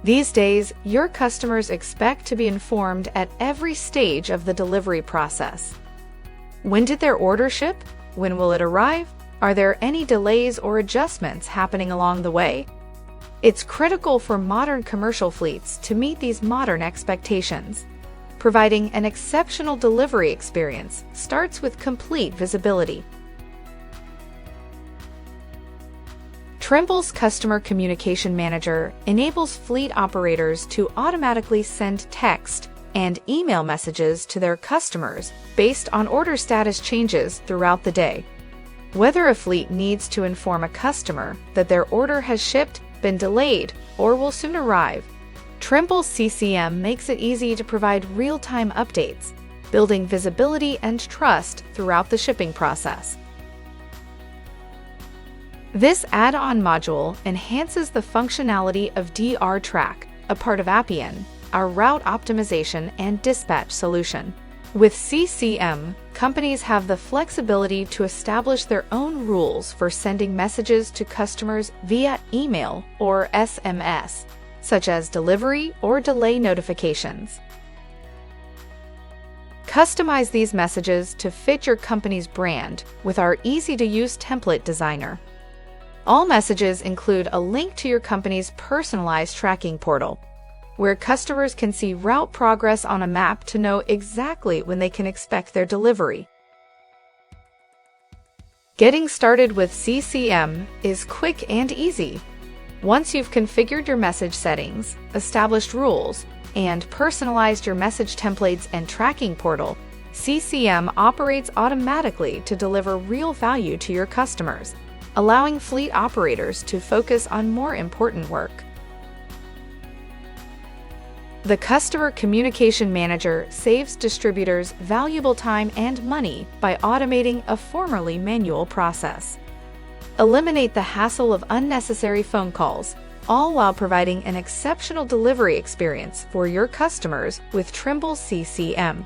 These days, your customers expect to be informed at every stage of the delivery process. When did their order ship? When will it arrive? Are there any delays or adjustments happening along the way? It's critical for modern commercial fleets to meet these modern expectations. Providing an exceptional delivery experience starts with complete visibility. Trimble's Customer Communication Manager enables fleet operators to automatically send text and email messages to their customers based on order status changes throughout the day. Whether a fleet needs to inform a customer that their order has shipped, been delayed, or will soon arrive, Trimble CCM makes it easy to provide real-time updates, building visibility and trust throughout the shipping process. This add-on module enhances the functionality of DR Track, a part of Appian, our route optimization and dispatch solution. With CCM, companies have the flexibility to establish their own rules for sending messages to customers via email or SMS, such as delivery or delay notifications. Customize these messages to fit your company's brand with our easy-to-use template designer. All messages include a link to your company's personalized tracking portal, where customers can see route progress on a map to know exactly when they can expect their delivery. Getting started with CCM is quick and easy. Once you've configured your message settings, established rules, and personalized your message templates and tracking portal, CCM operates automatically to deliver real value to your customers, allowing fleet operators to focus on more important work. The Customer Communication Manager saves distributors valuable time and money by automating a formerly manual process. Eliminate the hassle of unnecessary phone calls, all while providing an exceptional delivery experience for your customers with Trimble CCM.